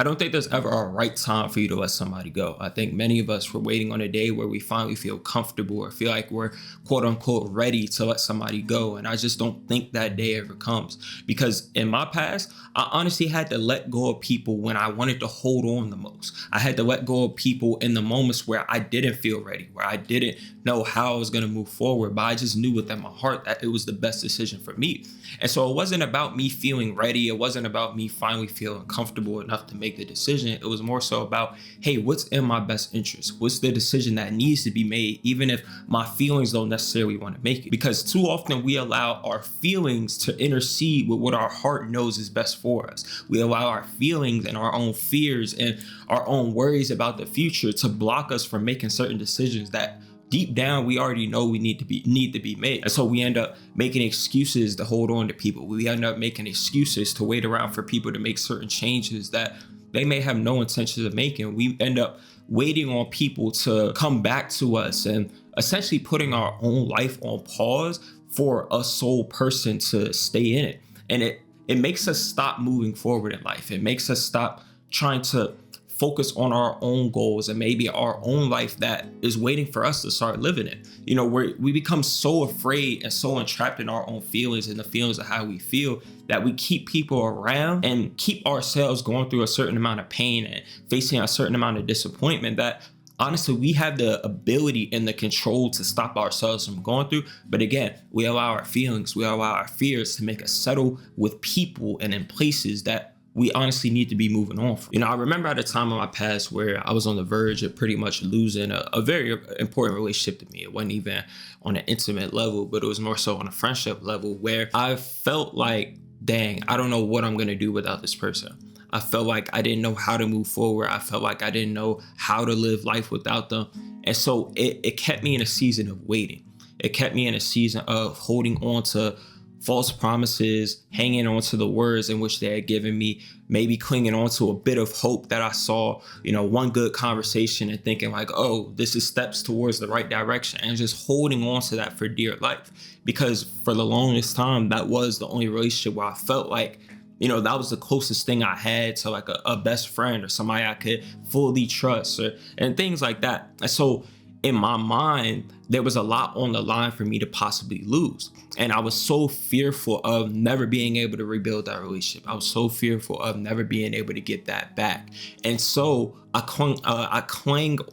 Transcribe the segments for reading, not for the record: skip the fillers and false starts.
I don't think there's ever a right time for you to let somebody go. I think many of us were waiting on a day where we finally feel comfortable or feel like we're quote unquote ready to let somebody go. And I just don't think that day ever comes, because in my past, I honestly had to let go of people when I wanted to hold on the most. I had to let go of people in the moments where I didn't feel ready, where I didn't know how I was going to move forward, but I just knew within my heart that it was the best decision for me. And so it wasn't about me feeling ready. It wasn't about me finally feeling comfortable enough to make the decision. It was more so about, hey, what's in my best interest? What's the decision that needs to be made, even if my feelings don't necessarily want to make it? Because too often we allow our feelings to intercede with what our heart knows is best for us. We allow our feelings and our own fears and our own worries about the future to block us from making certain decisions that deep down we already know we need to be made. And so we end up making excuses to hold on to people. We end up making excuses to wait around for people to make certain changes that they may have no intentions of making. We end up waiting on people to come back to us and essentially putting our own life on pause for a sole person to stay in it. And it makes us stop moving forward in life. It makes us stop trying to focus on our own goals and maybe our own life that is waiting for us to start living it. You know, we become so afraid and so entrapped in our own feelings and the feelings of how we feel that we keep people around and keep ourselves going through a certain amount of pain and facing a certain amount of disappointment that honestly we have the ability and the control to stop ourselves from going through. But again, we allow our feelings, we allow our fears to make us settle with people and in places that we honestly need to be moving on from. You know, I remember at a time in my past where I was on the verge of pretty much losing a very important relationship to me. It wasn't even on an intimate level, but it was more so on a friendship level where I felt like, dang, I don't know what I'm gonna do without this person. I felt like I didn't know how to move forward. I felt like I didn't know how to live life without them. And so it kept me in a season of waiting. It kept me in a season of holding on to false promises, hanging on to the words in which they had given me, maybe clinging on to a bit of hope that I saw, you know, one good conversation and thinking like, oh, this is steps towards the right direction, and just holding on to that for dear life. Because for the longest time, that was the only relationship where I felt like, you know, that was the closest thing I had to like a best friend or somebody I could fully trust and things like that. And so in my mind, there was a lot on the line for me to possibly lose. And I was so fearful of never being able to rebuild that relationship. I was so fearful of never being able to get that back. And so I clung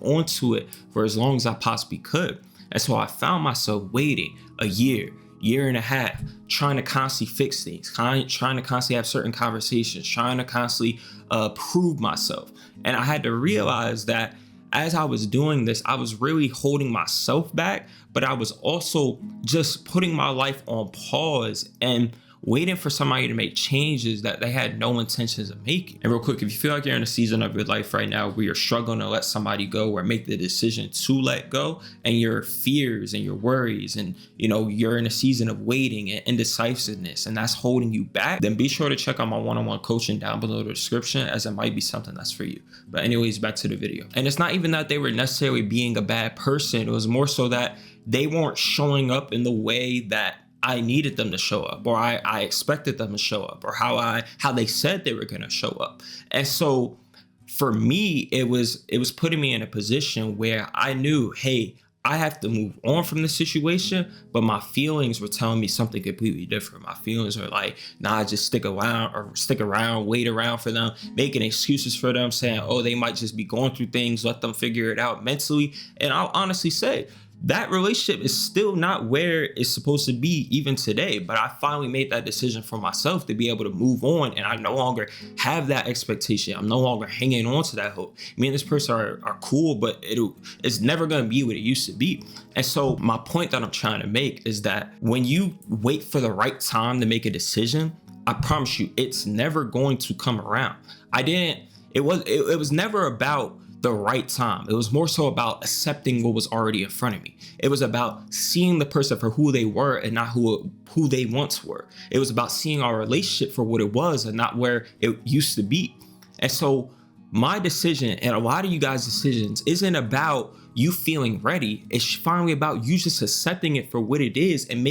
onto it for as long as I possibly could. And so I found myself waiting a year and a half, trying to constantly fix things, trying to constantly have certain conversations, trying to constantly prove myself. And I had to realize that as I was doing this, I was really holding myself back, but I was also just putting my life on pause and waiting for somebody to make changes that they had no intentions of making. And real quick, if you feel like you're in a season of your life right now where you're struggling to let somebody go or make the decision to let go, and your fears and your worries and, you know, you're in a season of waiting and indecisiveness and that's holding you back, then be sure to check out my one-on-one coaching down below the description, as it might be something that's for you. But anyways, back to the video. And it's not even that they were necessarily being a bad person. It was more so that they weren't showing up in the way that I needed them to show up, or I expected them to show up, or how they said they were going to show up. And so for me, it was putting me in a position where I knew, hey, I have to move on from the situation, but my feelings were telling me something completely different. My feelings were like, nah, just stick around, wait around for them, making excuses for them, saying, oh, they might just be going through things, let them figure it out mentally. And I'll honestly say, that relationship is still not where it's supposed to be even today, but I finally made that decision for myself to be able to move on, and I no longer have that expectation. I'm no longer hanging on to that hope. Me and this person are cool, but it's never going to be what it used to be. And so my point that I'm trying to make is that when you wait for the right time to make a decision, I promise you, it's never going to come around. It was never about the right time. It was more so about accepting what was already in front of me. It was about seeing the person for who they were and not who they once were. It was about seeing our relationship for what it was and not where it used to be. And so my decision, and a lot of you guys' decisions, isn't about you feeling ready. It's finally about you just accepting it for what it is and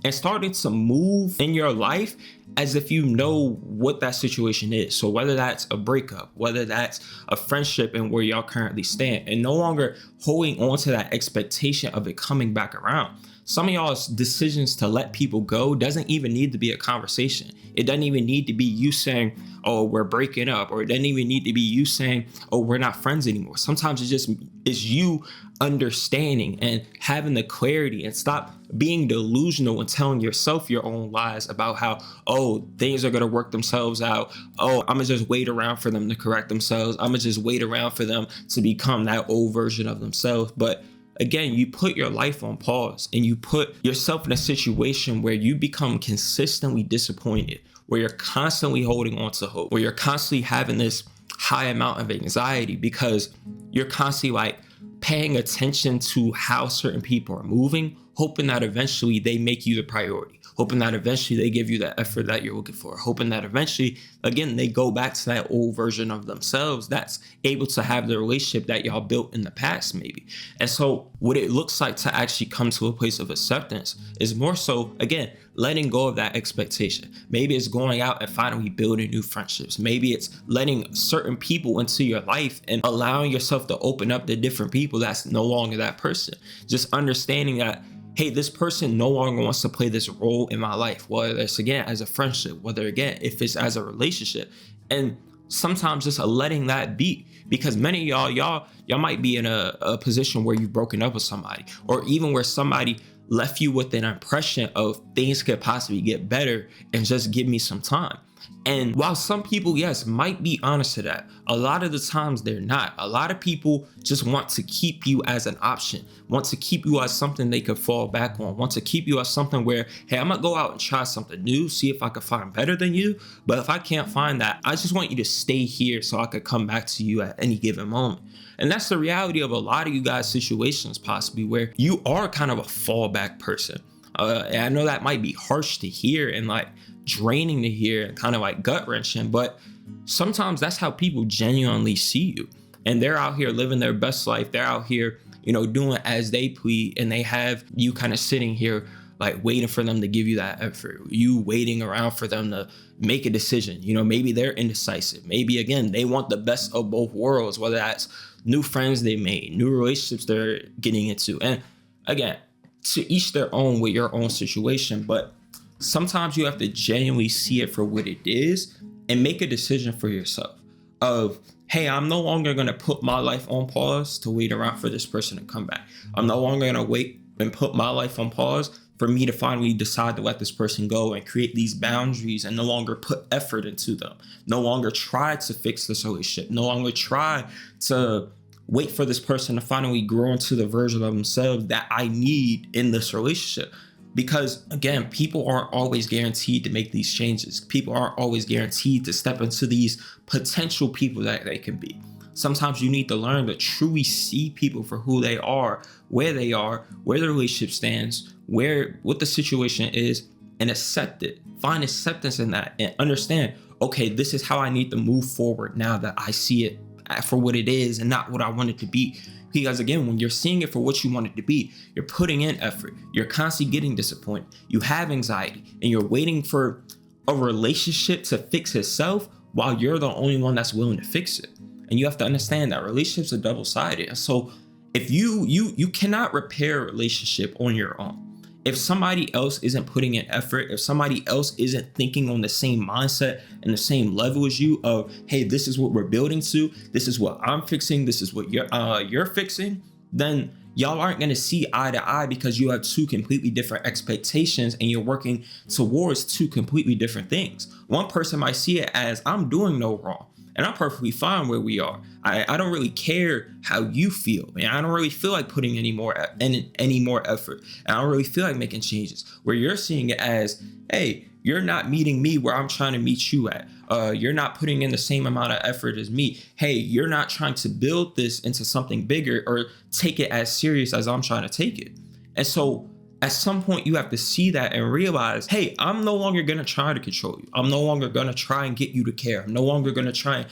starting to move in your life as if you know what that situation is. So whether that's a breakup, whether that's a friendship and where y'all currently stand, and no longer holding on to that expectation of it coming back around. Some of y'all's decisions to let people go doesn't even need to be a conversation. It doesn't even need to be you saying, oh, we're breaking up, or it doesn't even need to be you saying, oh, we're not friends anymore. Sometimes it's you understanding and having the clarity, and stop being delusional and telling yourself your own lies about how, oh, things are going to work themselves out. Oh, I'm going to just wait around for them to correct themselves. I'm going to just wait around for them to become that old version of themselves. But again, you put your life on pause and you put yourself in a situation where you become consistently disappointed, where you're constantly holding on to hope, where you're constantly having this high amount of anxiety because you're constantly like paying attention to how certain people are moving, hoping that eventually they make you the priority, hoping that eventually they give you the effort that you're looking for, hoping that eventually, again, they go back to that old version of themselves that's able to have the relationship that y'all built in the past, maybe. And so what it looks like to actually come to a place of acceptance is more so, again, letting go of that expectation. Maybe it's going out and finally building new friendships. Maybe it's letting certain people into your life and allowing yourself to open up to different people that's no longer that person. Just understanding that, hey, this person no longer wants to play this role in my life, whether it's, again, as a friendship, whether, again, if it's as a relationship. And sometimes just letting that be, because many of y'all might be in a position where you've broken up with somebody, or even where somebody left you with an impression of things could possibly get better and just give me some time. And while some people, yes, might be honest to that, a lot of the times they're not. A lot of people just want to keep you as an option, want to keep you as something they could fall back on, want to keep you as something where, hey, I'm gonna go out and try something new, see if I can find better than you. But if I can't find that, I just want you to stay here so I could come back to you at any given moment. And that's the reality of a lot of you guys' situations, possibly, where you are kind of a fallback person. And I know that might be harsh to hear and like draining to hear and kind of like gut wrenching, but sometimes that's how people genuinely see you. And they're out here living their best life. They're out here, doing as they please. And they have you kind of sitting here like waiting for them to give you that effort. You waiting around for them to make a decision. Maybe they're indecisive. Maybe, again, they want the best of both worlds, whether that's new friends they made, new relationships they're getting into. And again, to each their own with your own situation. But sometimes you have to genuinely see it for what it is and make a decision for yourself of, hey, I'm no longer going to put my life on pause to wait around for this person to come back. I'm no longer going to wait and put my life on pause for me to finally decide to let this person go and create these boundaries and no longer put effort into them. No longer try to fix this relationship. No longer try to wait for this person to finally grow into the version of themselves that I need in this relationship. Because, again, people aren't always guaranteed to make these changes. People aren't always guaranteed to step into these potential people that they can be. Sometimes you need to learn to truly see people for who they are, where the relationship stands, what the situation is, and accept it. Find acceptance in that and understand, okay, this is how I need to move forward now that I see it for what it is and not what I want it to be. Because, again, when you're seeing it for what you want it to be, you're putting in effort. You're constantly getting disappointed. You have anxiety and you're waiting for a relationship to fix itself while you're the only one that's willing to fix it. And you have to understand that relationships are double-sided. And so if you cannot repair a relationship on your own. If somebody else isn't putting in effort, if somebody else isn't thinking on the same mindset and the same level as you of, hey, this is what we're building to, this is what I'm fixing, this is what you're fixing, then y'all aren't going to see eye to eye because you have two completely different expectations and you're working towards two completely different things. One person might see it as, I'm doing no wrong and I'm perfectly fine where we are. I don't really care how you feel, man. I don't really feel like putting any more effort. And I don't really feel like making changes. Where you're seeing it as, hey, you're not meeting me where I'm trying to meet you at. You're not putting in the same amount of effort as me. Hey, you're not trying to build this into something bigger or take it as serious as I'm trying to take it. And so at some point you have to see that and realize, hey, I'm no longer going to try to control you. I'm no longer going to try and get you to care. I'm no longer going to try and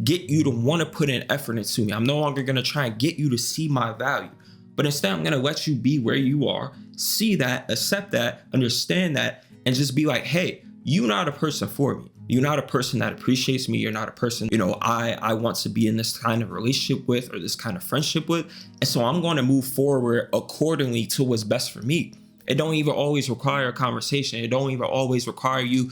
get you to want to put in effort into me. I'm no longer going to try and get you to see my value. But instead, I'm going to let you be where you are, see that, accept that, understand that, and just be like, hey, you're not a person for me. You're not a person that appreciates me. You're not a person, I want to be in this kind of relationship with or this kind of friendship with. And so I'm going to move forward accordingly to what's best for me. It don't even always require a conversation. It don't even always require you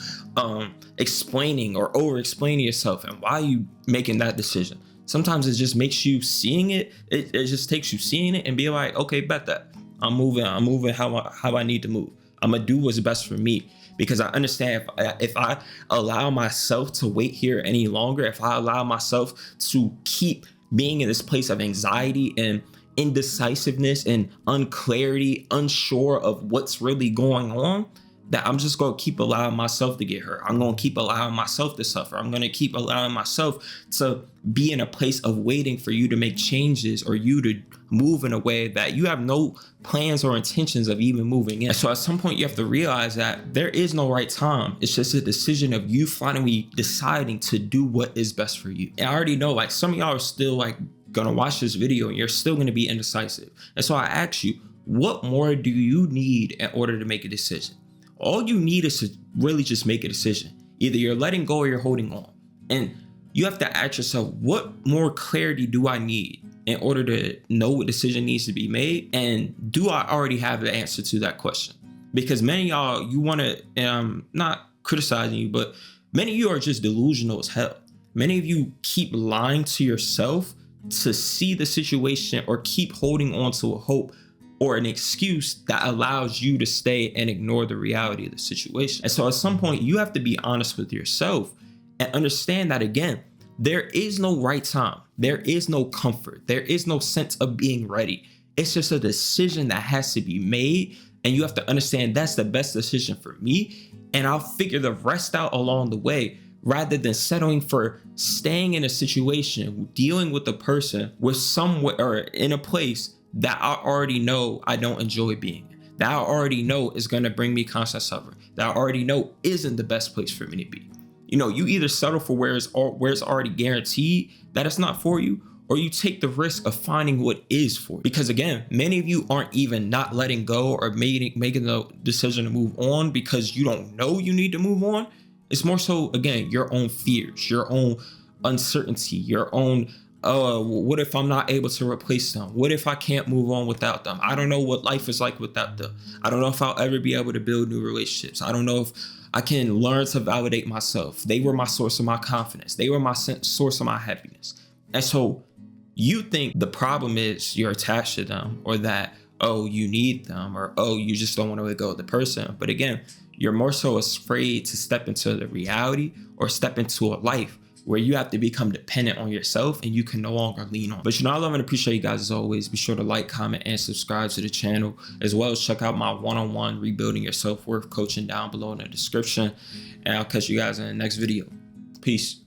explaining or over explaining yourself and why you making that decision. Sometimes it just makes you seeing it. It just takes you seeing it and be like, okay, bet that I'm moving how I need to move. I'm gonna do what's best for me, because I understand if I allow myself to wait here any longer, if I allow myself to keep being in this place of anxiety and indecisiveness and unclarity, unsure of what's really going on, that I'm just going to keep allowing myself to get hurt. I'm going to keep allowing myself to suffer. I'm going to keep allowing myself to be in a place of waiting for you to make changes or you to move in a way that you have no plans or intentions of even moving in. So at some point you have to realize that there is no right time. It's just a decision of you finally deciding to do what is best for you. And I already know, like, some of y'all are still like gonna watch this video and you're still gonna be indecisive. And so I ask you, what more do you need in order to make a decision? All you need is to really just make a decision. Either you're letting go or you're holding on. And you have to ask yourself, what more clarity do I need in order to know what decision needs to be made? And do I already have the answer to that question? Because many of y'all, you want to, and I'm not criticizing you, but many of you are just delusional as hell. Many of you keep lying to yourself to see the situation or keep holding on to a hope or an excuse that allows you to stay and ignore the reality of the situation. And so at some point you have to be honest with yourself and understand that, again, there is no right time. There is no comfort. There is no sense of being ready. It's just a decision that has to be made. And you have to understand that's the best decision for me. And I'll figure the rest out along the way, rather than settling for staying in a situation, dealing with a person with somewhere or in a place that I already know I don't enjoy being in, that I already know is going to bring me constant suffering, that I already know isn't the best place for me to be. You either settle for where it's already guaranteed that it's not for you, or you take the risk of finding what is for you. Because again, many of you aren't even not letting go or making the decision to move on because you don't know you need to move on. It's more so, again, your own fears, your own uncertainty, your own, what if I'm not able to replace them? What if I can't move on without them? I don't know what life is like without them. I don't know if I'll ever be able to build new relationships. I don't know if I can learn to validate myself. They were my source of my confidence. They were my source of my happiness. And so you think the problem is you're attached to them, or that, oh, you need them, or, oh, you just don't want to let go of the person. But again, you're more so afraid to step into the reality or step into a life where you have to become dependent on yourself and you can no longer lean on. But I love and appreciate you guys as always. Be sure to like, comment, and subscribe to the channel, as well as check out my one-on-one rebuilding your self-worth coaching down below in the description. And I'll catch you guys in the next video. Peace.